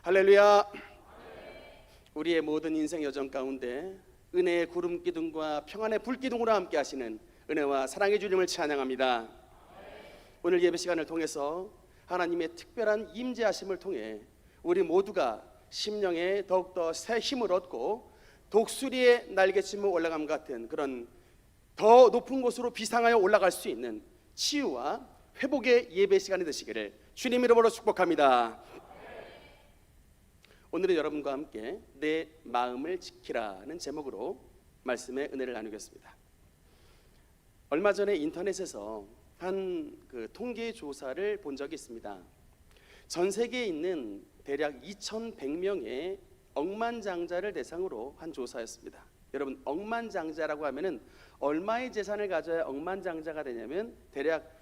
할렐루야. 우리의 모든 인생 여정 가운데 은혜의 구름 기둥과 평안의 불 기둥으로 함께 하시는 은혜와 사랑의 주님을 찬양합니다. 오늘 예배 시간을 통해서 하나님의 특별한 임재하심을 통해 우리 모두가 심령에 더욱더 새 힘을 얻고 독수리의 날개치며 올라감 같은 그런 더 높은 곳으로 비상하여 올라갈 수 있는 치유와 회복의 예배 시간이 되시기를 주님 이름으로 축복합니다. 오늘은 여러분과 함께 내 마음을 지키라는 제목으로 말씀의 은혜를 나누겠습니다. 얼마 전에 인터넷에서 한 통계 조사를 본 적이 있습니다. 전 세계에 있는 대략 2,100명의 억만장자를 대상으로 한 조사였습니다. 여러분, 억만장자라고 하면은 얼마의 재산을 가져야 억만장자가 되냐면 대략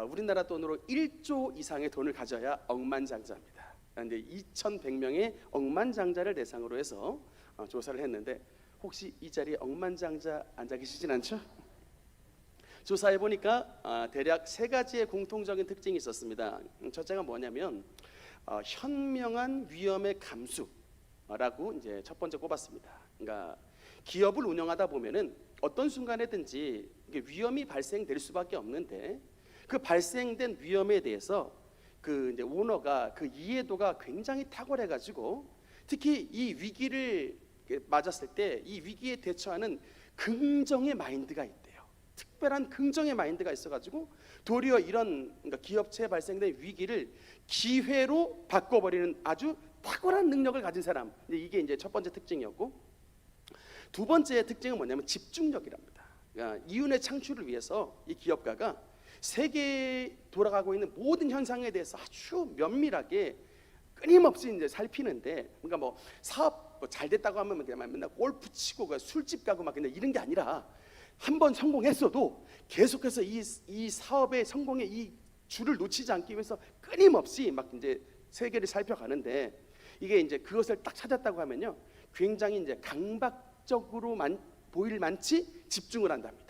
우리나라 돈으로 1조 이상의 돈을 가져야 억만장자입니다. 그런데 2,100명의 억만장자를 대상으로 해서 조사를 했는데 혹시 이 자리에 억만장자 앉아 계시진 않죠? 조사해 보니까 대략 세 가지의 공통적인 특징이 있었습니다. 첫째가 뭐냐면 현명한 위험의 감수라고 이제 첫 번째 꼽았습니다. 그러니까 기업을 운영하다 보면은 어떤 순간에든지 위험이 발생될 수밖에 없는데 그 발생된 위험에 대해서 이제 오너가 그 이해도가 굉장히 탁월해가지고 특히 이 위기를 맞았을 때 이 위기에 대처하는 긍정의 마인드가 있대요. 특별한 긍정의 마인드가 있어가지고 도리어 이런 기업체에 발생된 위기를 기회로 바꿔버리는 아주 탁월한 능력을 가진 사람. 이게 이제 첫 번째 특징이었고, 두 번째 특징은 뭐냐면 집중력이랍니다. 그러니까 이윤의 창출을 위해서 이 기업가가 세계에 돌아가고 있는 모든 현상에 대해서 아주 면밀하게 끊임없이 이제 살피는데, 그러니까 뭐 사업 잘 됐다고 하면 그냥 맨날 골프 치고 술집 가고 막 그냥 이런 게 아니라 한 번 성공했어도 계속해서 이 사업의 성공의 이 줄을 놓치지 않기 위해서 끊임없이 막 이제 세계를 살펴가는데, 이게 이제 그것을 딱 찾았다고 하면요 굉장히 이제 강박적으로 보일 만치 집중을 한답니다.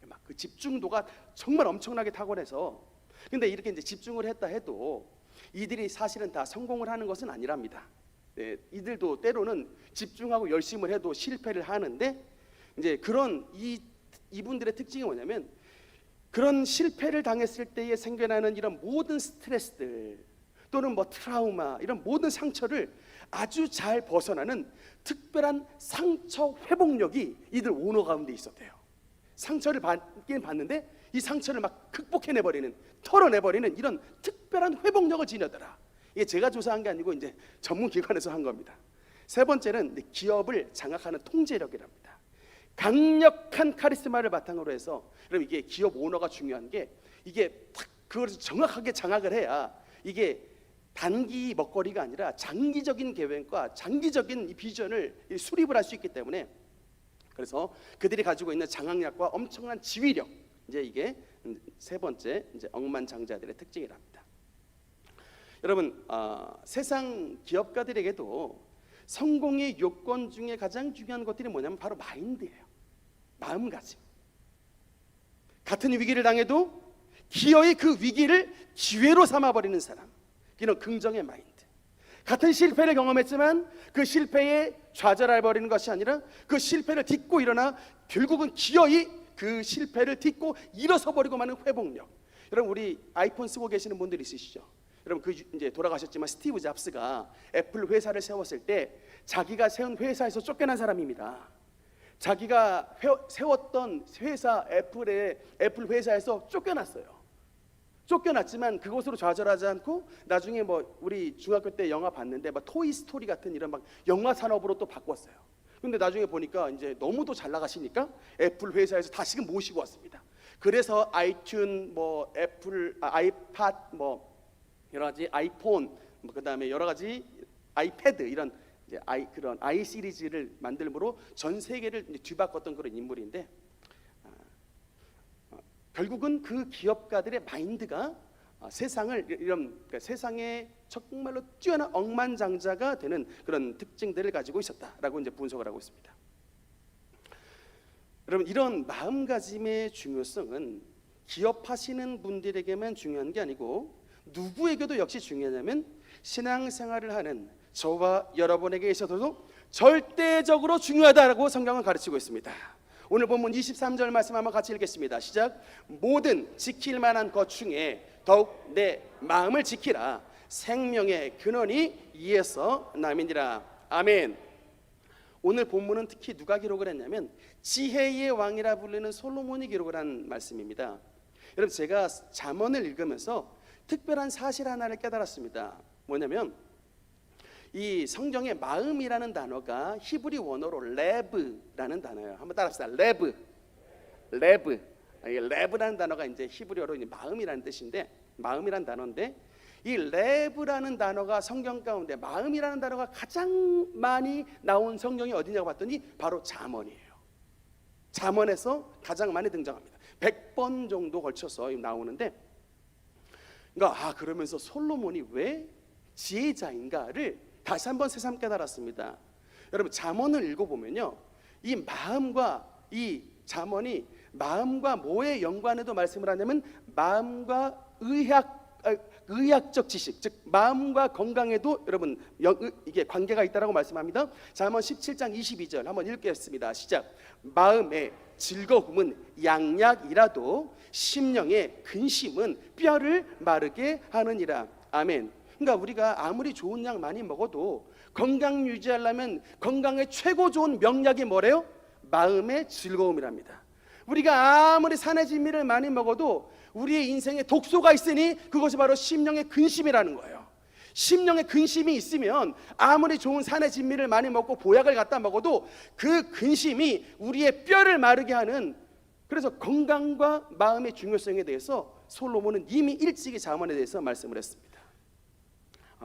막 그 집중도가 정말 엄청나게 탁월해서, 근데 이렇게 이제 집중을 했다 해도 이들이 사실은 다 성공을 하는 것은 아니랍니다. 네, 이들도 때로는 집중하고 열심을 해도 실패를 하는데, 이제 그런 이분들의 특징이 뭐냐면 그런 실패를 당했을 때에 생겨나는 이런 모든 스트레스들 또는 뭐 트라우마, 이런 모든 상처를 아주 잘 벗어나는 특별한 상처 회복력이 이들 오너 가운데 있었대요. 상처를 받긴 받는데 이 상처를 막 극복해내버리는, 털어내버리는 이런 특별한 회복력을 지녀더라. 이게 제가 조사한 게 아니고 이제 전문기관에서 한 겁니다. 세 번째는 기업을 장악하는 통제력이랍니다. 강력한 카리스마를 바탕으로 해서, 그럼 이게 기업 오너가 중요한 게 이게 딱 그걸 정확하게 장악을 해야 이게 단기 먹거리가 아니라 장기적인 계획과 장기적인 이 비전을 수립을 할 수 있기 때문에, 그래서 그들이 가지고 있는 장악력과 엄청난 지휘력, 이제 이게 세 번째 이제 억만장자들의 특징이랍니다. 여러분, 세상 기업가들에게도 성공의 요건 중에 가장 중요한 것들이 뭐냐면 바로 마인드예요. 마음가짐. 같은 위기를 당해도 기어이 그 위기를 기회로 삼아버리는 사람, 이런 긍정의 마인드. 같은 실패를 경험했지만 그 실패에 좌절해버리는 것이 아니라 그 실패를 딛고 일어나 결국은 기어이 그 실패를 딛고 일어서 버리고 마는 회복력. 여러분, 우리 아이폰 쓰고 계시는 분들 있으시죠? 여러분, 이제 돌아가셨지만 스티브 잡스가 애플 회사를 세웠을 때 자기가 세운 회사에서 쫓겨난 사람입니다. 자기가 세웠던 회사 애플 회사에서 쫓겨났어요. 쫓겨났지만 그것으로 좌절하지 않고 나중에 뭐 우리 중학교 때 영화 봤는데 막 토이 스토리 같은 이런 막 영화 산업으로 또 바꿨어요. 근데 나중에 보니까 이제 너무도 잘 나가시니까 애플 회사에서 다시금 모시고 왔습니다. 그래서 아이튠, 뭐 애플, 아이팟, 뭐 여러 가지 아이폰, 뭐 그다음에 여러 가지 아이패드, 이런 이제 그런 아이 시리즈를 만들므로 전 세계를 뒤바꿨던 그런 인물인데, 결국은 그 기업가들의 마인드가 세상을 그러니까 세상에 정말로 뛰어난 억만장자가 되는 그런 특징들을 가지고 있었다라고 이제 분석을 하고 있습니다. 여러분, 이런 마음가짐의 중요성은 기업하시는 분들에게만 중요한 게 아니고 누구에게도 역시 중요하냐면 신앙생활을 하는 저와 여러분에게 있어서도 절대적으로 중요하다고 성경은 가르치고 있습니다. 오늘 본문 23절 말씀 한번 같이 읽겠습니다. 시작. 모든 지킬 만한 것 중에 더욱 내 마음을 지키라. 생명의 근원이 이에서 남이니라. 아멘. 오늘 본문은 특히 누가 기록을 했냐면 지혜의 왕이라 불리는 솔로몬이 기록을 한 말씀입니다. 여러분, 제가 잠언을 읽으면서 특별한 사실 하나를 깨달았습니다. 뭐냐면 이 성경의 마음이라는 단어가 히브리 원어로 레브라는 단어예요. 한번 따라합시다. 레브. 레브라는 단어가 이제 히브리어로 마음이라는 뜻인데, 마음이라는 단어인데, 이 레브라는 단어가 성경 가운데 마음이라는 단어가 가장 많이 나온 성경이 어디냐고 봤더니 바로 잠언이에요. 잠언에서 가장 많이 등장합니다. 100번 정도 걸쳐서 나오는데, 그러니까 그러면서 솔로몬이 왜 지혜자인가를 다시 한번 새삼 깨달았습니다. 여러분, 잠언을 읽어보면요, 이 마음과 이 잠언이 마음과 뭐에 연관해도 말씀을 하냐면 마음과 의학적 지식, 즉 마음과 건강에도 여러분 이게 관계가 있다라고 말씀합니다. 잠언 17장 22절 한번 읽겠습니다. 시작. 마음의 즐거움은 양약이라도 심령의 근심은 뼈를 마르게 하느니라. 아멘. 그러니까 우리가 아무리 좋은 약 많이 먹어도 건강 유지하려면 건강에 최고 좋은 명약이 뭐래요? 마음의 즐거움이랍니다. 우리가 아무리 산의 진미를 많이 먹어도 우리의 인생에 독소가 있으니 그것이 바로 심령의 근심이라는 거예요. 심령의 근심이 있으면 아무리 좋은 산의 진미를 많이 먹고 보약을 갖다 먹어도 그 근심이 우리의 뼈를 마르게 하는, 그래서 건강과 마음의 중요성에 대해서 솔로몬은 이미 일찍이 잠언에 대해서 말씀을 했습니다.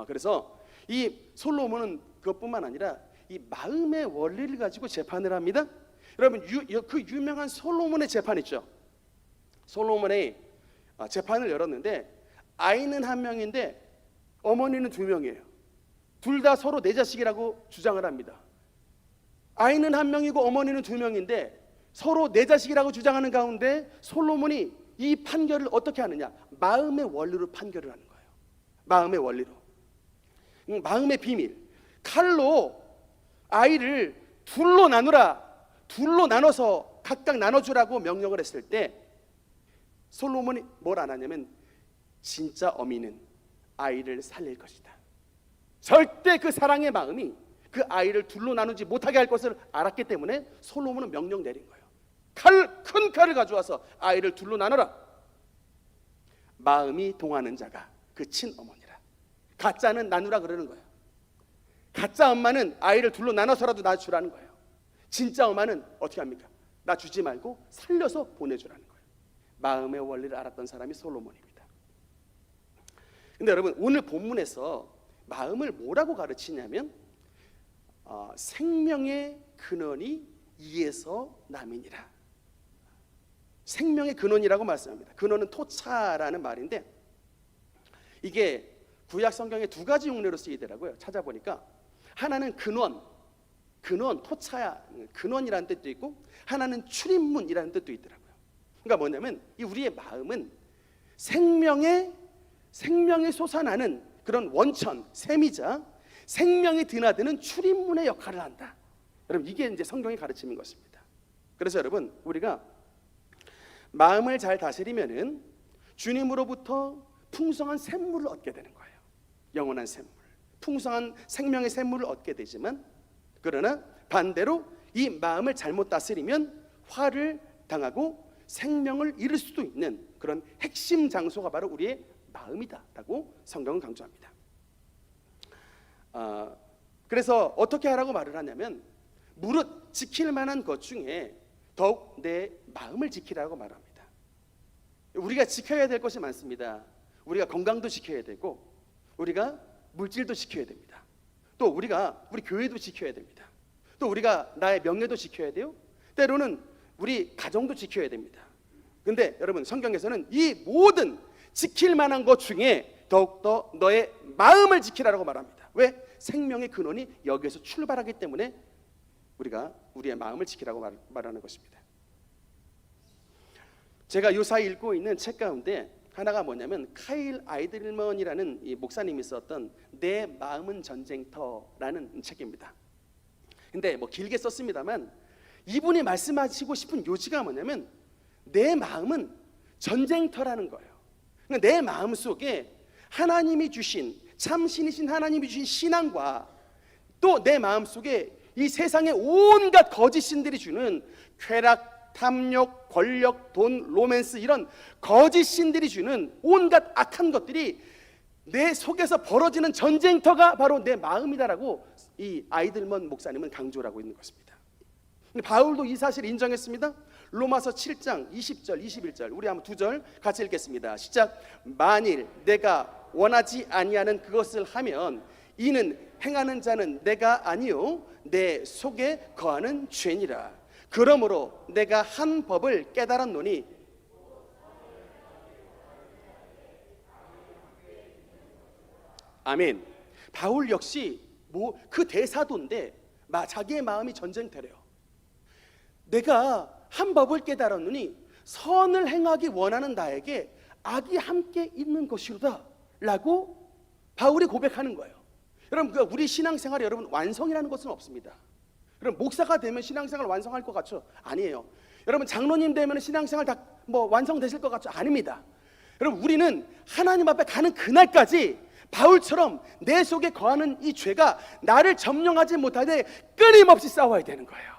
그래서 이 솔로몬은 그것뿐만 아니라 이 마음의 원리를 가지고 재판을 합니다. 여러분, 그 유명한 솔로몬의 재판 있죠. 솔로몬의 재판을 열었는데 아이는 한 명인데 어머니는 두 명이에요. 둘 다 서로 내 자식이라고 주장을 합니다. 아이는 한 명이고 어머니는 두 명인데 서로 내 자식이라고 주장하는 가운데 솔로몬이 이 판결을 어떻게 하느냐? 마음의 원리로 판결을 하는 거예요. 마음의 원리로. 마음의 비밀. 칼로 아이를 둘로 나누라. 둘로 나눠서 각각 나눠주라고 명령을 했을 때 솔로몬이 뭘 안 하냐면 진짜 어미는 아이를 살릴 것이다. 절대 그 사랑의 마음이 그 아이를 둘로 나누지 못하게 할 것을 알았기 때문에 솔로몬은 명령 내린 거예요. 큰 칼을 가져와서 아이를 둘로 나눠라. 마음이 동하는 자가 그 친어머니라. 가짜는 나누라 그러는 거예요. 가짜 엄마는 아이를 둘로 나눠서라도 놔주라는 거예요. 진짜 엄마는 어떻게 합니까? 나 주지 말고 살려서 보내주라는 거예요. 마음의 원리를 알았던 사람이 솔로몬입니다. 근데 여러분, 오늘 본문에서 마음을 뭐라고 가르치냐면 생명의 근원이 이에서 남이니라. 생명의 근원이라고 말씀합니다. 근원은 토차라는 말인데 이게 구약 성경에 두 가지 용례로 쓰이더라고요. 찾아보니까 하나는 근원, 토차야, 근원이라는 뜻도 있고 하나는 출입문이라는 뜻도 있더라고요. 그러니까 뭐냐면 이 우리의 마음은 생명의 솟아나는 그런 원천, 샘이자 생명이 드나드는 출입문의 역할을 한다. 여러분, 이게 이제 성경의 가르침인 것입니다. 그래서 여러분, 우리가 마음을 잘 다스리면은 주님으로부터 풍성한 샘물을 얻게 되는 거예요. 영원한 샘물, 풍성한 생명의 샘물을 얻게 되지만, 그러나 반대로 이 마음을 잘못 다스리면 화를 당하고 생명을 잃을 수도 있는 그런 핵심 장소가 바로 우리의 마음이다라고 성경은 강조합니다. 그래서 어떻게 하라고 말을 하냐면 무릇 지킬 만한 것 중에 더욱 내 마음을 지키라고 말합니다. 우리가 지켜야 될 것이 많습니다. 우리가 건강도 지켜야 되고 우리가 물질도 지켜야 됩니다. 또 우리 교회도 지켜야 됩니다. 또 우리가 나의 명예도 지켜야 돼요. 때로는 우리 가정도 지켜야 됩니다. 근데 여러분, 성경에서는 이 모든 지킬 만한 것 중에 더욱더 너의 마음을 지키라고 말합니다. 왜? 생명의 근원이 여기에서 출발하기 때문에 우리가 우리의 마음을 지키라고 말하는 것입니다. 제가 요사이 읽고 있는 책 가운데 하나가 뭐냐면 카일 아이들먼이라는 이 목사님이 썼던 내 마음은 전쟁터라는 책입니다. 근데 뭐 길게 썼습니다만 이분이 말씀하시고 싶은 요지가 뭐냐면 내 마음은 전쟁터라는 거예요. 그러니까 내 마음 속에 하나님이 주신 참신이신 하나님이 주신 신앙과 또 내 마음 속에 이 세상의 온갖 거짓 신들이 주는 쾌락, 탐욕, 권력, 돈, 로맨스 이런 거짓 신들이 주는 온갖 악한 것들이 내 속에서 벌어지는 전쟁터가 바로 내 마음이다라고 이 아이들먼 목사님은 강조를 하고 있는 것입니다. 바울도 이 사실을 인정했습니다. 로마서 7장 20절 21절 우리 한번 두 절 같이 읽겠습니다. 시작. 만일 내가 원하지 아니하는 그것을 하면 이는 행하는 자는 내가 아니요 내 속에 거하는 죄니라. 그러므로 내가 한 법을 깨달았노니 아멘. 바울 역시 그 대사도인데 자기의 마음이 전쟁터래요. 내가 한 법을 깨달았노니 선을 행하기 원하는 나에게 악이 함께 있는 것이로다 라고 바울이 고백하는 거예요. 여러분 우리 신앙생활에 여러분 완성이라는 것은 없습니다. 여러분 목사가 되면 신앙생활 완성할 것 같죠? 아니에요. 여러분 장로님 되면 신앙생활 다 완성되실 것 같죠? 아닙니다. 여러분 우리는 하나님 앞에 가는 그날까지 바울처럼 내 속에 거하는 이 죄가 나를 점령하지 못하되 끊임없이 싸워야 되는 거예요.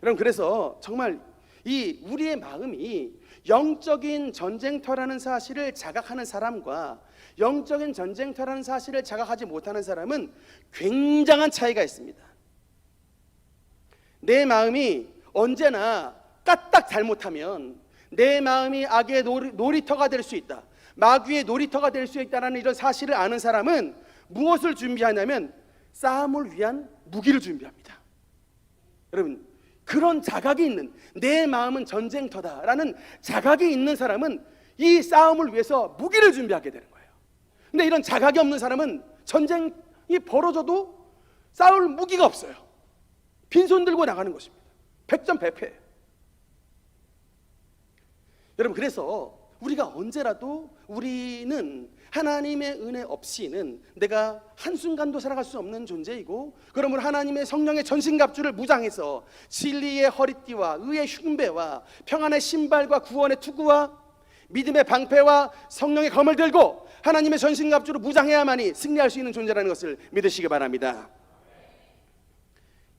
여러분 그래서 정말 이 우리의 마음이 영적인 전쟁터라는 사실을 자각하는 사람과 영적인 전쟁터라는 사실을 자각하지 못하는 사람은 굉장한 차이가 있습니다. 내 마음이 언제나 까딱 잘못하면 내 마음이 악의 놀이터가 될 수 있다, 마귀의 놀이터가 될 수 있다는 이런 사실을 아는 사람은 무엇을 준비하냐면 싸움을 위한 무기를 준비합니다. 여러분 그런 자각이 있는 내 마음은 전쟁터다라는 자각이 있는 사람은 이 싸움을 위해서 무기를 준비하게 되는 거예요. 근데 이런 자각이 없는 사람은 전쟁이 벌어져도 싸울 무기가 없어요. 빈손 들고 나가는 것입니다. 백전백패. 여러분 그래서 우리가 언제라도 우리는 하나님의 은혜 없이는 내가 한순간도 살아갈 수 없는 존재이고, 그러므로 하나님의 성령의 전신갑주를 무장해서 진리의 허리띠와 의의 흉배와 평안의 신발과 구원의 투구와 믿음의 방패와 성령의 검을 들고 하나님의 전신갑주로 무장해야만이 승리할 수 있는 존재라는 것을 믿으시기 바랍니다.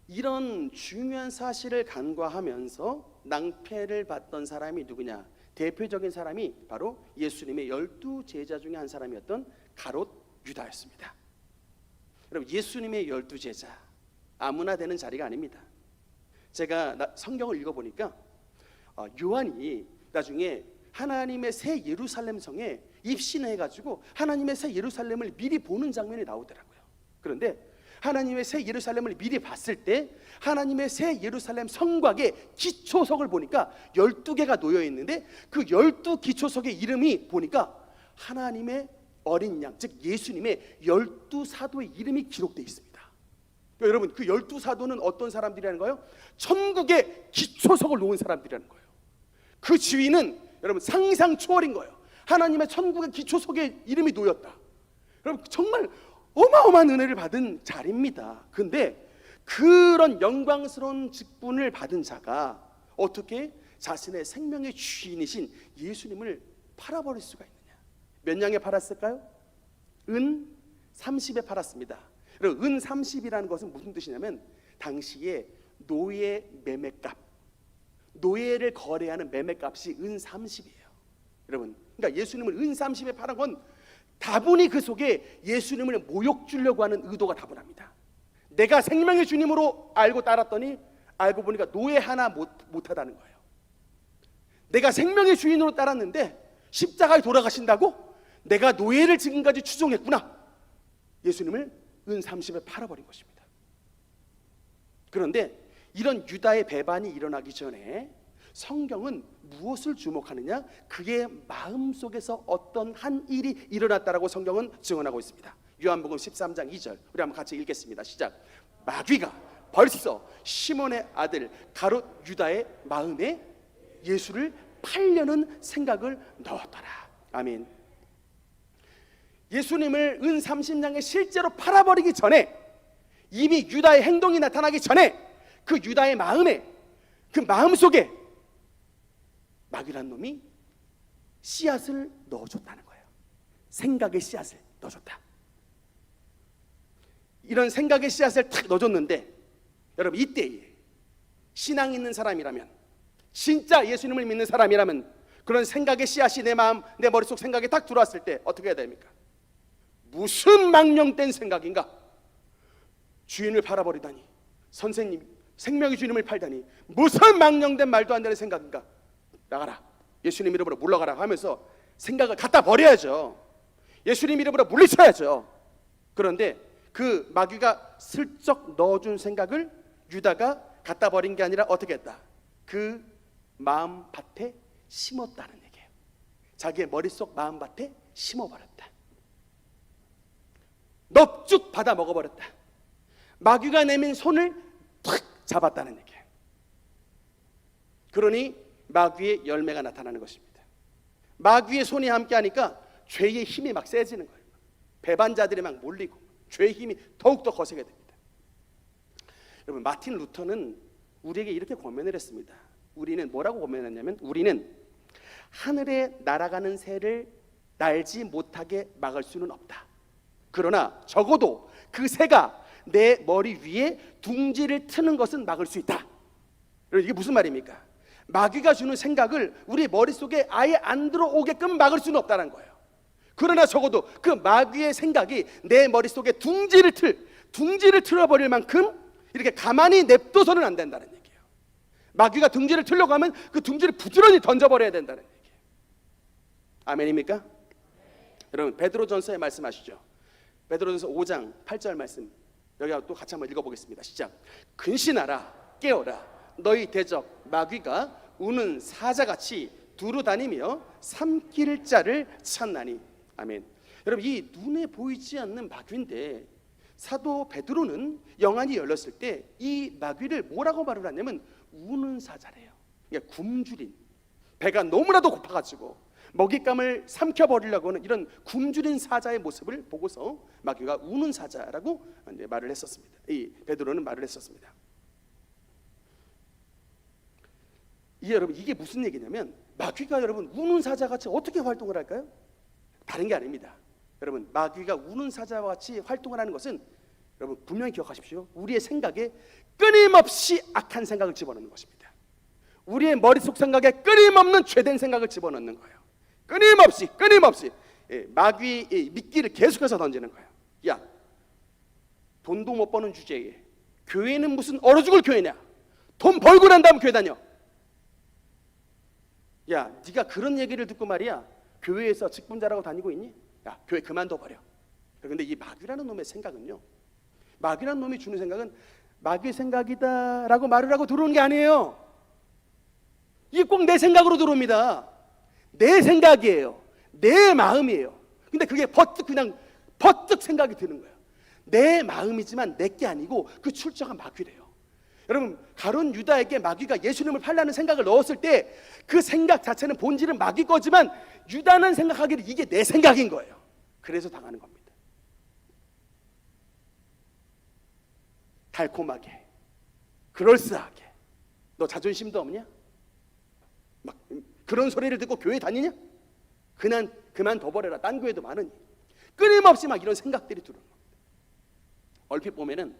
이런 중요한 사실을 간과하면서 낭패를 봤던 사람이 누구냐? 대표적인 사람이 바로 예수님의 12 제자 중에 한 사람이었던 가롯 유다였습니다. 여러분 예수님의 12 제자 아무나 되는 자리가 아닙니다. 제가 성경을 읽어보니까 요한이 나중에 하나님의 새 예루살렘 성에 입신해가지고 하나님의 새 예루살렘을 미리 보는 장면이 나오더라고요. 그런데 하나님의 새 예루살렘을 미리 봤을 때 하나님의 새 예루살렘 성곽의 기초석을 보니까 12개가 놓여 있는데 그 12 기초석의 이름이 보니까 하나님의 어린 양, 즉 예수님의 12 사도의 이름이 기록되어 있습니다. 그러니까 여러분 그 12 사도는 어떤 사람들이라는 거예요? 천국의 기초석을 놓은 사람들이라는 거예요. 그 지위는 여러분 상상 초월인 거예요. 하나님의 천국의 기초석에 이름이 놓였다. 여러분 정말 어마어마한 은혜를 받은 자리입니다. 근데 그런 영광스러운 직분을 받은 자가 어떻게 자신의 생명의 주인이신 예수님을 팔아버릴 수가 있느냐? 몇 양에 팔았을까요? 은 30에 팔았습니다. 여러분 은 30이라는 것은 무슨 뜻이냐면 당시에 노예 매매값, 노예를 거래하는 매매값이 은 30이에요. 여러분 그러니까 예수님을 은 30에 팔은 건 다분히 그 속에 예수님을 모욕 주려고 하는 의도가 다분합니다. 내가 생명의 주님으로 알고 따랐더니 알고 보니까 노예 하나 못하다는 거예요. 내가 생명의 주인으로 따랐는데 십자가에 돌아가신다고? 내가 노예를 지금까지 추종했구나. 예수님을 은 30에 팔아버린 것입니다. 그런데 이런 유다의 배반이 일어나기 전에 성경은 무엇을 주목하느냐? 그의 마음속에서 어떤 한 일이 일어났다라고 성경은 증언하고 있습니다. 요한복음 13장 2절 우리 한번 같이 읽겠습니다. 시작. 마귀가 벌써 시몬의 아들 가롯 유다의 마음에 예수를 팔려는 생각을 넣었더라. 아멘. 예수님을 은 30냥에 실제로 팔아버리기 전에, 이미 유다의 행동이 나타나기 전에 그 유다의 마음에, 그 마음속에 마귀란 놈이 씨앗을 넣어줬다는 거예요. 생각의 씨앗을 넣어줬다. 이런 생각의 씨앗을 탁 넣어줬는데, 여러분 이때에 신앙 있는 사람이라면, 진짜 예수님을 믿는 사람이라면 그런 생각의 씨앗이 내 마음, 내 머릿속 생각에 딱 들어왔을 때 어떻게 해야 됩니까? 무슨 망령된 생각인가? 주인을 팔아버리다니, 선생님 생명의 주님을 팔다니, 무슨 망령된 말도 안 되는 생각인가? 나가라, 예수님 이름으로 물러가라 하면서 생각을 갖다 버려야죠. 예수님 이름으로 물리쳐야죠. 그런데 그 마귀가 슬쩍 넣어준 생각을 유다가 갖다 버린 게 아니라 어떻게 했다? 그 마음밭에 심었다는 얘기예요. 자기의 머릿속 마음밭에 심어버렸다. 넙죽 받아 먹어버렸다. 마귀가 내민 손을 탁 잡았다는 얘기예요. 그러니 마귀의 열매가 나타나는 것입니다. 마귀의 손이 함께하니까 죄의 힘이 막 세지는 거예요. 배반자들이 막 몰리고 죄의 힘이 더욱더 거세게 됩니다. 여러분, 마틴 루터는 우리에게 이렇게 권면을 했습니다. 우리는 뭐라고 권면했냐면, 우리는 하늘에 날아가는 새를 날지 못하게 막을 수는 없다. 그러나 적어도 그 새가 내 머리 위에 둥지를 트는 것은 막을 수 있다. 이게 무슨 말입니까? 마귀가 주는 생각을 우리 머릿속에 아예 안 들어오게끔 막을 수는 없다는 거예요. 그러나 적어도 그 마귀의 생각이 내 머릿속에 둥지를 틀어버릴 만큼 이렇게 가만히 냅둬서는 안 된다는 얘기예요. 마귀가 둥지를 틀려고 하면 그 둥지를 부지런히 던져버려야 된다는 얘기예요. 아멘입니까? 여러분, 베드로전서에 말씀하시죠. 베드로전서 5장 8절 말씀, 여기 또 같이 한번 읽어보겠습니다. 시작. 근신하라, 깨어라. 너희 대적 마귀가 우는 사자같이 두루 다니며 삼킬 자를 찾나니. 아멘. 여러분, 이 눈에 보이지 않는 마귀인데 사도 베드로는 영안이 열렸을 때 이 마귀를 뭐라고 말을 하냐면 우는 사자래요. 그러니까 굶주린, 배가 너무나도 고파가지고 먹잇감을 삼켜버리려고 하는 이런 굶주린 사자의 모습을 보고서 마귀가 우는 사자라고 말을 했었습니다. 이 베드로는 말을 했었습니다. 여러분, 이게 무슨 얘기냐면, 마귀가 여러분 우는 사자같이 어떻게 활동을 할까요? 다른 게 아닙니다. 여러분, 마귀가 우는 사자와 같이 활동을 하는 것은, 여러분 분명히 기억하십시오. 우리의 생각에 끊임없이 악한 생각을 집어넣는 것입니다. 우리의 머릿속 생각에 끊임없는 죄된 생각을 집어넣는 거예요. 끊임없이 마귀의 미끼를 계속해서 던지는 거예요. 야, 돈도 못 버는 주제에 교회는 무슨 얼어 죽을 교회냐? 돈 벌고 난 다음 교회 다녀. 야, 네가 그런 얘기를 듣고 말이야 교회에서 직분자라고 다니고 있니? 야, 교회 그만둬 버려. 그런데 이 마귀라는 놈의 생각은요, 마귀라는 놈이 주는 생각은 마귀의 생각이다 라고 말을 하고 들어오는 게 아니에요. 이게 꼭 내 생각으로 들어옵니다. 내 생각이에요. 내 마음이에요. 근데 그게 그냥 버뜩 생각이 드는 거예요. 내 마음이지만 내 게 아니고 그 출처가 마귀래요. 여러분, 가룟 유다에게 마귀가 예수님을 팔라는 생각을 넣었을 때 그 생각 자체는 본질은 마귀 거지만 유다는 생각하기를 이게 내 생각인 거예요. 그래서 당하는 겁니다. 달콤하게, 그럴싸하게, 너 자존심도 없냐? 막 그런 소리를 듣고 교회 다니냐? 그만 둬버려라. 딴 교회도 많으니. 끊임없이 막 이런 생각들이 들어오는 겁니다. 얼핏 보면은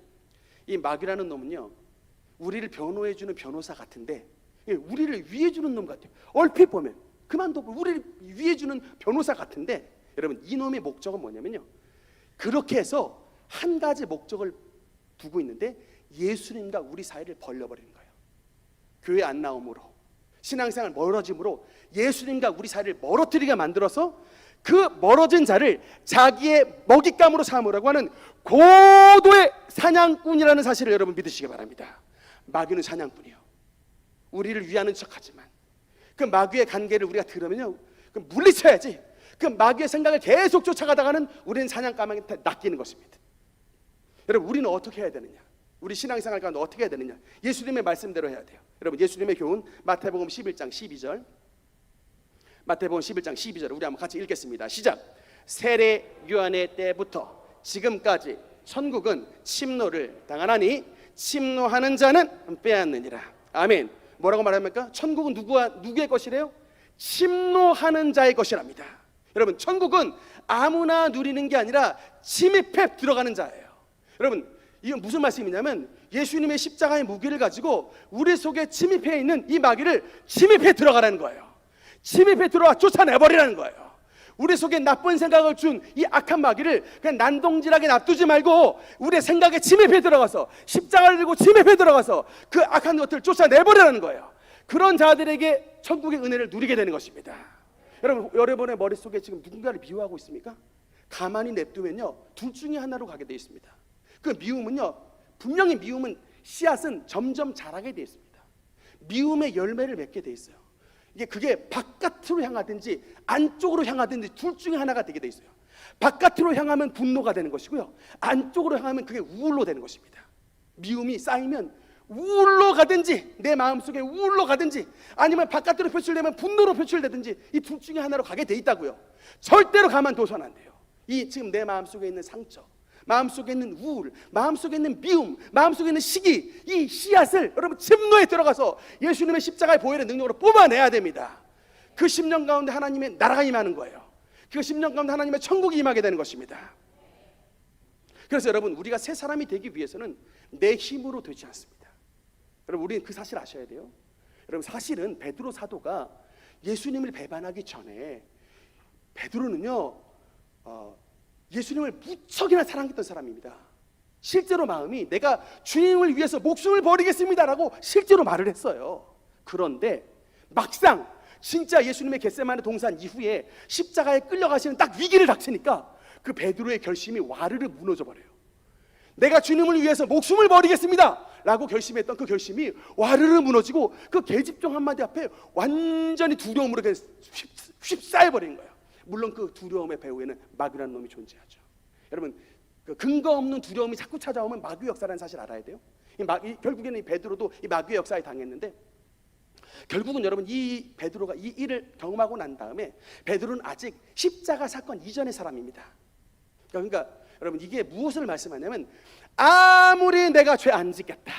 이 마귀라는 놈은요, 우리를 변호해주는 변호사 같은데 우리를 위해주는 놈 같아요. 얼핏 보면 그만둬 우리를 위해주는 변호사 같은데, 여러분 이 놈의 목적은 뭐냐면요, 그렇게 해서 한 가지 목적을 두고 있는데 예수님과 우리 사이를 벌려버리는 거예요. 교회 안 나옴으로, 신앙생활 멀어짐으로 예수님과 우리 사이를 멀어뜨리게 만들어서 그 멀어진 자를 자기의 먹잇감으로 삼으라고 하는 고도의 사냥꾼이라는 사실을 여러분 믿으시기 바랍니다. 마귀는 사냥꾼이요, 우리를 위하는 척하지만 그 마귀의 관계를 우리가 들으면요, 그 물리쳐야지. 그 마귀의 생각을 계속 쫓아가다가는 우리는 사냥감에 낚이는 것입니다. 여러분, 우리는 어떻게 해야 되느냐? 우리 신앙생활 가운데 어떻게 해야 되느냐? 예수님의 말씀대로 해야 돼요. 여러분, 예수님의 교훈 마태복음 11장 12절, 마태복음 11장 12절 우리 한번 같이 읽겠습니다. 시작. 세례 요한의 때부터 지금까지 천국은 침노를 당하나니 침노하는 자는 빼앗느니라. 아멘. 뭐라고 말합니까? 천국은 누구의 것이래요? 침노하는 자의 것이랍니다. 여러분, 천국은 아무나 누리는 게 아니라 침입해 들어가는 자예요. 여러분, 이건 무슨 말씀이냐면 예수님의 십자가의 무기를 가지고 우리 속에 침입해 있는 이 마귀를 침입해 들어가라는 거예요. 침입해 들어와 쫓아내버리라는 거예요. 우리 속에 나쁜 생각을 준 이 악한 마귀를 그냥 난동질하게 놔두지 말고 우리의 생각에 침입해 들어가서 십자가를 들고 침입해 들어가서 그 악한 것들을 쫓아내버리라는 거예요. 그런 자들에게 천국의 은혜를 누리게 되는 것입니다. 여러분, 여러분의 머릿속에 지금 누군가를 미워하고 있습니까? 가만히 냅두면요, 둘 중에 하나로 가게 되어 있습니다. 그 미움은요, 분명히 미움은 씨앗은 점점 자라게 되어 있습니다. 미움의 열매를 맺게 되어 있어요. 그게 바깥으로 향하든지 안쪽으로 향하든지 둘 중에 하나가 되게 돼 있어요. 바깥으로 향하면 분노가 되는 것이고요, 안쪽으로 향하면 그게 우울로 되는 것입니다. 미움이 쌓이면 우울로 가든지 내 마음속에 우울로 가든지 아니면 바깥으로 표출되면 분노로 표출되든지 이 둘 중에 하나로 가게 돼 있다고요. 절대로 가만둬선 안 돼요. 이 지금 내 마음속에 있는 상처, 마음속에 있는 우울, 마음속에 있는 미움, 마음속에 있는 시기, 이 씨앗을 여러분 침노에 들어가서 예수님의 십자가의 보혈의 능력으로 뽑아내야 됩니다. 그 10년 가운데 하나님의 나라가 임하는 거예요. 그 10년 가운데 하나님의 천국이 임하게 되는 것입니다. 그래서 여러분, 우리가 새 사람이 되기 위해서는 내 힘으로 되지 않습니다. 여러분, 우리는 그 사실 아셔야 돼요. 여러분, 사실은 베드로 사도가 예수님을 배반하기 전에 베드로는요 예수님을 무척이나 사랑했던 사람입니다. 실제로 마음이 내가 주님을 위해서 목숨을 버리겠습니다라고 실제로 말을 했어요. 그런데 막상 진짜 예수님의 겟세마네 동산 이후에 십자가에 끌려가시는 딱 위기를 닥치니까 그 베드로의 결심이 와르르 무너져 버려요. 내가 주님을 위해서 목숨을 버리겠습니다 라고 결심했던 그 결심이 와르르 무너지고 그 계집종 한마디 앞에 완전히 두려움으로 휩싸여 버린 거예요. 물론 그 두려움의 배후에는 마귀라는 놈이 존재하죠. 여러분, 그 근거 없는 두려움이 자꾸 찾아오면 마귀 역사라는 사실 알아야 돼요. 결국에는 이 베드로도 이 마귀의 역사에 당했는데, 결국은 여러분 이 베드로가 이 일을 경험하고 난 다음에 베드로는 아직 십자가 사건 이전의 사람입니다. 그러니까 여러분, 이게 무엇을 말씀하냐면 아무리 내가 죄 안 짓겠다,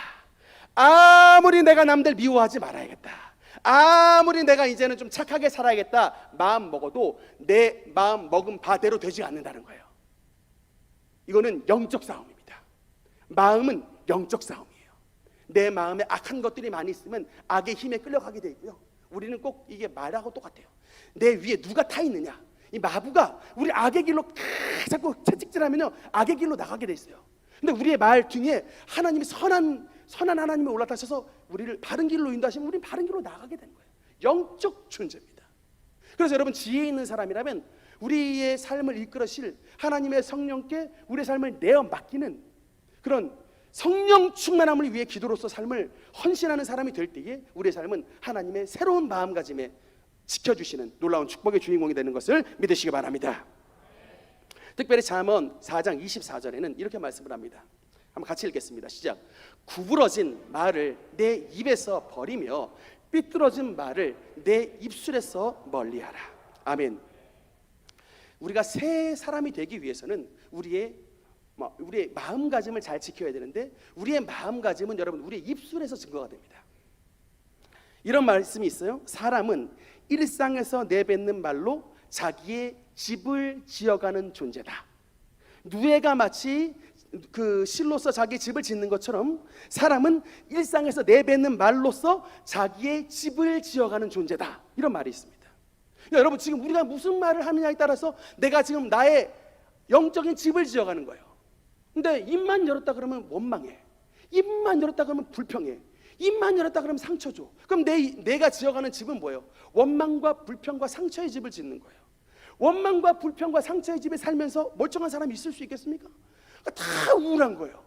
아무리 내가 남들 미워하지 말아야겠다, 아무리 내가 이제는 좀 착하게 살아야겠다 마음 먹어도 내 마음 먹은 바대로 되지 않는다는 거예요. 이거는 영적 싸움입니다. 마음은 영적 싸움이에요. 내 마음에 악한 것들이 많이 있으면 악의 힘에 끌려가게 돼 있고요. 우리는 꼭 이게 말하고 똑같아요. 내 위에 누가 타 있느냐, 이 마부가 우리 악의 길로 자꾸 채찍질하면요 악의 길로 나가게 돼 있어요. 근데 우리의 말 등에 하나님이 선한 하나님이 올라타셔서 우리를 바른 길로 인도하시면 우리는 바른 길로 나가게 되는 거예요. 영적 존재입니다. 그래서 여러분, 지혜 있는 사람이라면 우리의 삶을 이끌으실 하나님의 성령께 우리의 삶을 내어 맡기는 그런 성령 충만함을 위해 기도로서 삶을 헌신하는 사람이 될 때에 우리의 삶은 하나님의 새로운 마음가짐에 지켜주시는 놀라운 축복의 주인공이 되는 것을 믿으시기 바랍니다. 특별히 잠언 4장 24절에는 이렇게 말씀을 합니다. 한번 같이 읽겠습니다. 시작. 구부러진 말을 내 입에서 버리며 삐뚤어진 말을 내 입술에서 멀리하라. 아멘. 우리가 새 사람이 되기 위해서는 우리의 마음가짐을 잘 지켜야 되는데, 우리의 마음가짐은 여러분 우리의 입술에서 증거가 됩니다. 이런 말씀이 있어요. 사람은 일상에서 내뱉는 말로 자기의 집을 지어가는 존재다. 누에가 마치 그 실로서 자기 집을 짓는 것처럼 사람은 일상에서 내뱉는 말로서 자기의 집을 지어가는 존재다. 이런 말이 있습니다. 그러니까 여러분, 지금 우리가 무슨 말을 하느냐에 따라서 내가 지금 나의 영적인 집을 지어가는 거예요. 근데 입만 열었다 그러면 원망해, 입만 열었다 그러면 불평해, 입만 열었다 그러면 상처 줘. 그럼 내가 지어가는 집은 뭐예요? 원망과 불평과 상처의 집을 짓는 거예요. 원망과 불평과 상처의 집에 살면서 멀쩡한 사람이 있을 수 있겠습니까? 다 우울한 거예요.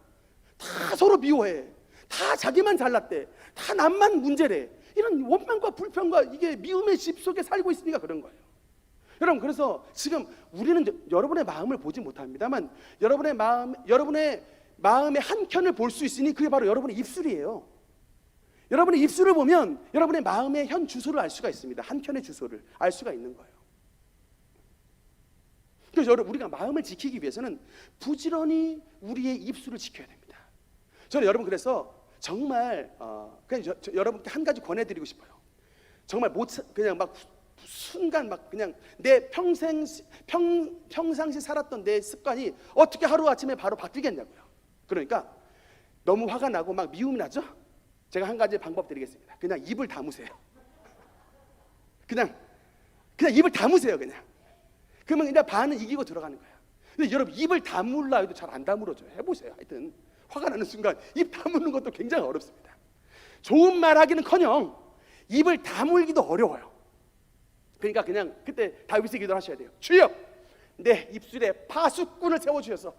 다 서로 미워해, 다 자기만 잘났대, 다 남만 문제래. 이런 원망과 불평과 이게 미움의 집 속에 살고 있으니까 그런 거예요. 여러분, 그래서 지금 우리는 여러분의 마음을 보지 못합니다만 여러분의 마음의 한 켠을 볼 수 있으니 그게 바로 여러분의 입술이에요. 여러분의 입술을 보면 여러분의 마음의 현 주소를 알 수가 있습니다. 한켠의 주소를 알 수가 있는 거예요. 그래서 우리가 마음을 지키기 위해서는 부지런히 우리의 입술을 지켜야 됩니다. 저는 여러분 그래서 정말 그냥 여러분께 한 가지 권해드리고 싶어요. 정말 그냥 막 순간 막 그냥 내 평상시 살았던 내 습관이 어떻게 하루아침에 바로 바뀌겠냐고요. 그러니까 너무 화가 나고 막 미움이 나죠? 제가 한 가지 방법 드리겠습니다. 그냥 입을 다무세요. 그냥 입을 다무세요. 그러면 그냥 반은 이기고 들어가는 거예요. 근데 여러분 입을 다물라 해도 잘 안 다물어져요. 해보세요. 하여튼 화가 나는 순간 입 다무는 것도 굉장히 어렵습니다. 좋은 말 하기는커녕 입을 다물기도 어려워요. 그러니까 그냥 그때 다윗의 기도를 하셔야 돼요. 주여, 내 입술에 파수꾼을 세워주셔서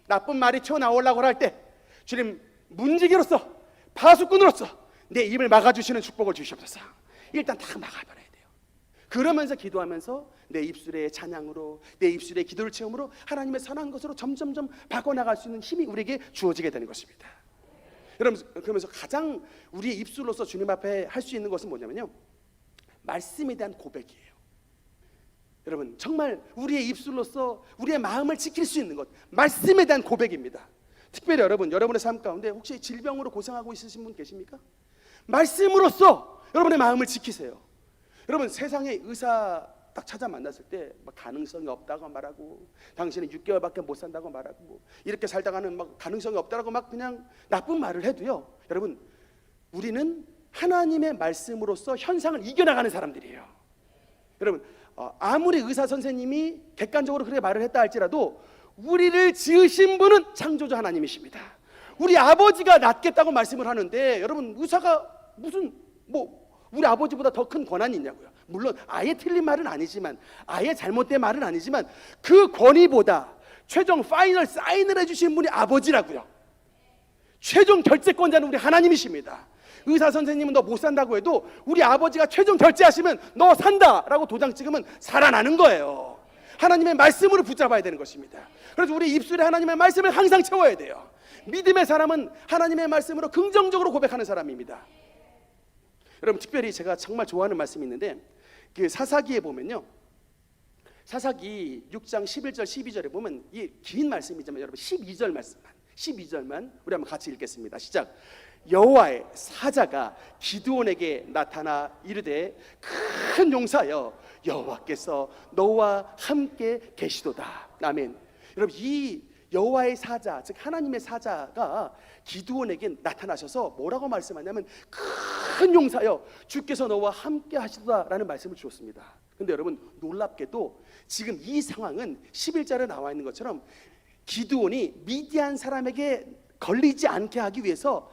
나쁜 말이 튀어나오려고 할 때 주님 문지기로서 파수꾼으로서 내 입을 막아주시는 축복을 주시옵소서. 일단 다 막아버려야 돼요. 그러면서 기도하면서 내 입술의 찬양으로, 내 입술의 기도를 체험으로 하나님의 선한 것으로 점점점 바꿔나갈 수 있는 힘이 우리에게 주어지게 되는 것입니다. 여러분, 그러면서 가장 우리의 입술로서 주님 앞에 할 수 있는 것은 뭐냐면요, 말씀에 대한 고백이에요. 여러분, 정말 우리의 입술로서 우리의 마음을 지킬 수 있는 것, 말씀에 대한 고백입니다. 특별히 여러분의 삶 가운데 혹시 질병으로 고생하고 있으신 분 계십니까? 말씀으로써 여러분의 마음을 지키세요. 여러분, 세상에 의사 딱 찾아 만났을 때 막 가능성이 없다고 말하고, 당신은 6개월밖에 못 산다고 말하고, 이렇게 살다가는 막 가능성이 없다고 막 그냥 나쁜 말을 해도요, 여러분, 우리는 하나님의 말씀으로써 현상을 이겨나가는 사람들이에요. 여러분, 아무리 의사 선생님이 객관적으로 그렇게 말을 했다 할지라도 우리를 지으신 분은 창조주 하나님이십니다. 우리 아버지가 낫겠다고 말씀을 하는데, 여러분, 의사가 무슨 우리 아버지보다 더 큰 권한이 있냐고요. 물론 아예 틀린 말은 아니지만, 아예 잘못된 말은 아니지만, 그 권위보다 최종 파이널 사인을 해주신 분이 아버지라고요. 최종 결재권자는 우리 하나님이십니다. 의사 선생님은 너 못 산다고 해도 우리 아버지가 최종 결재하시면 너 산다라고 도장 찍으면 살아나는 거예요. 하나님의 말씀으로 붙잡아야 되는 것입니다. 그래서 우리 입술에 하나님의 말씀을 항상 채워야 돼요. 믿음의 사람은 하나님의 말씀으로 긍정적으로 고백하는 사람입니다. 여러분, 특별히 제가 정말 좋아하는 말씀이 있는데, 그 사사기에 보면요, 사사기 6장 11절 12절에 보면 이 긴 말씀이지만 여러분 12절만 우리 한번 같이 읽겠습니다. 시작. 여호와의 사자가 기드온에게 나타나 이르되, 큰 용사여, 여호와께서 너와 함께 계시도다. 아멘. 여러분, 이 여호와의 사자, 즉 하나님의 사자가 기드온에게 나타나셔서 뭐라고 말씀하냐면, 큰 용사여, 주께서 너와 함께 하시도다라는 말씀을 주었습니다. 근데 여러분, 놀랍게도 지금 이 상황은 11절에 나와 있는 것처럼 기드온이 미디안 사람에게 걸리지 않게 하기 위해서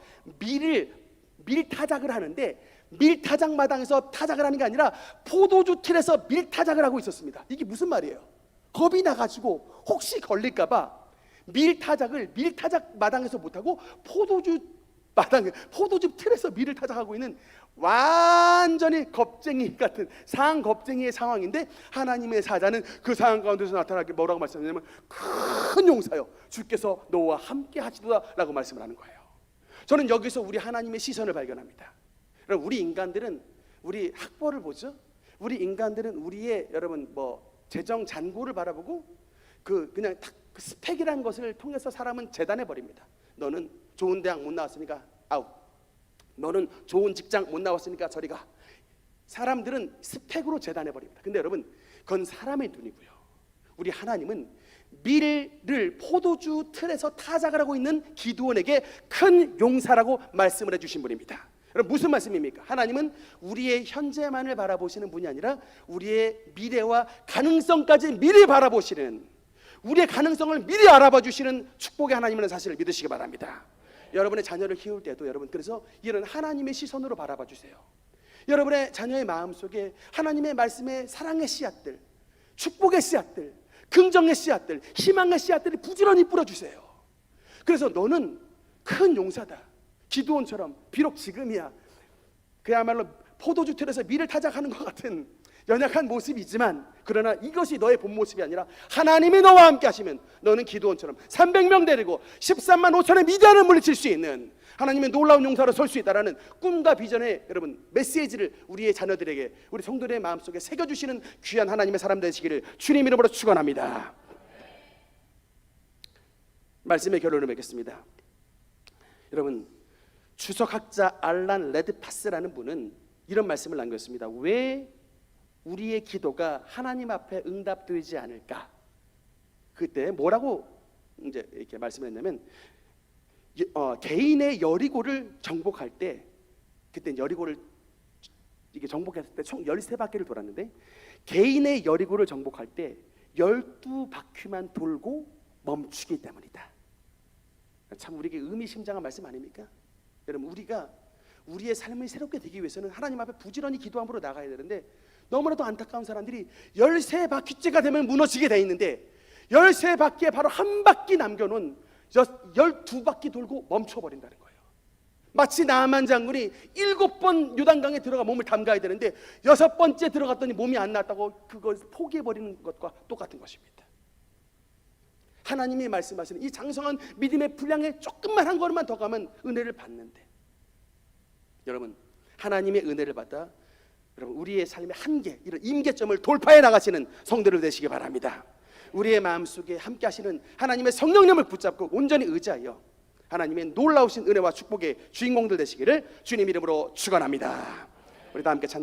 밀타작을 하는데, 밀타작 마당에서 타작을 하는 게 아니라 포도주 틀에서 밀타작을 하고 있었습니다. 이게 무슨 말이에요? 겁이 나가지고 혹시 걸릴까봐 밀타작 마당에서 못하고 포도주 틀에서 밀을 타작하고 있는 완전히 겁쟁이 같은 상겁쟁이의 상황인데, 하나님의 사자는 그 상황 가운데서 나타나게 뭐라고 말씀하냐면, 큰 용사여, 주께서 너와 함께 하시도다 라고 말씀을 하는 거예요. 저는 여기서 우리 하나님의 시선을 발견합니다. 여러분, 우리 인간들은 우리 학벌을 보죠. 우리 인간들은 우리의 여러분 재정 잔고를 바라보고 그냥 그 스펙이라는 것을 통해서 사람은 재단해 버립니다. 너는 좋은 대학 못 나왔으니까 아웃, 너는 좋은 직장 못 나왔으니까 저리 가. 사람들은 스펙으로 재단해 버립니다. 근데 여러분, 그건 사람의 눈이고요. 우리 하나님은 밀을 포도주 틀에서 타작을 하고 있는 기드온에게 큰 용사라고 말씀을 해주신 분입니다. 여러분, 무슨 말씀입니까? 하나님은 우리의 현재만을 바라보시는 분이 아니라 우리의 미래와 가능성까지 미리 바라보시는, 우리의 가능성을 미리 알아봐 주시는 축복의 하나님이라는 사실을 믿으시기 바랍니다. 여러분의 자녀를 키울 때도 여러분, 그래서 이런 하나님의 시선으로 바라봐 주세요. 여러분의 자녀의 마음속에 하나님의 말씀의 사랑의 씨앗들, 축복의 씨앗들, 긍정의 씨앗들, 희망의 씨앗들이 부지런히 뿌려주세요. 그래서 너는 큰 용사다. 기드온처럼, 비록 지금이야 그야말로 포도주 틀에서 밀을 타작하는 것 같은 연약한 모습이지만 그러나 이것이 너의 본 모습이 아니라 하나님이 너와 함께 하시면 너는 기드온처럼 300명 데리고 13만 5천의 미디안을 물리칠 수 있는 하나님의 놀라운 용사로 설 수 있다라는 꿈과 비전의 여러분 메시지를 우리의 자녀들에게, 우리 성도들의 마음속에 새겨주시는 귀한 하나님의 사람 되시기를 주님 이름으로 축원합니다. 말씀의 결론을 맺겠습니다. 여러분, 주석학자 알란 레드파스라는 분은 이런 말씀을 남겼습니다. 왜 우리의 기도가 하나님 앞에 응답되지 않을까? 그때 뭐라고 이제 이렇게 말씀을 했냐면, 개인의 여리고를 정복할 때, 그때 여리고를 이게 정복했을 때 총 13바퀴를 돌았는데, 개인의 여리고를 정복할 때 12바퀴만 돌고 멈추기 때문이다. 참 우리에게 의미심장한 말씀 아닙니까? 여러분, 우리가 우리의 삶이 새롭게 되기 위해서는 하나님 앞에 부지런히 기도함으로 나가야 되는데, 너무나도 안타까운 사람들이 13바퀴째가 되면 무너지게 돼 있는데 13바퀴에 바로 한 바퀴 남겨놓은 12바퀴 돌고 멈춰버린다는 거예요. 마치 나만 장군이 7번 요단강에 들어가 몸을 담가야 되는데 6번째 들어갔더니 몸이 안 나왔다고 그걸 포기해버리는 것과 똑같은 것입니다. 하나님이 말씀하시는 이 장성한 믿음의 분량에 조금만 한 걸음만 더 가면 은혜를 받는데, 여러분, 하나님의 은혜를 받아 여러분 우리의 삶의 한계, 이런 임계점을 돌파해 나가시는 성도들 되시기 바랍니다. 우리의 마음속에 함께 하시는 하나님의 성령님을 붙잡고 온전히 의지하여 하나님의 놀라우신 은혜와 축복의 주인공들 되시기를 주님 이름으로 축원합니다. 우리 다 함께 찬양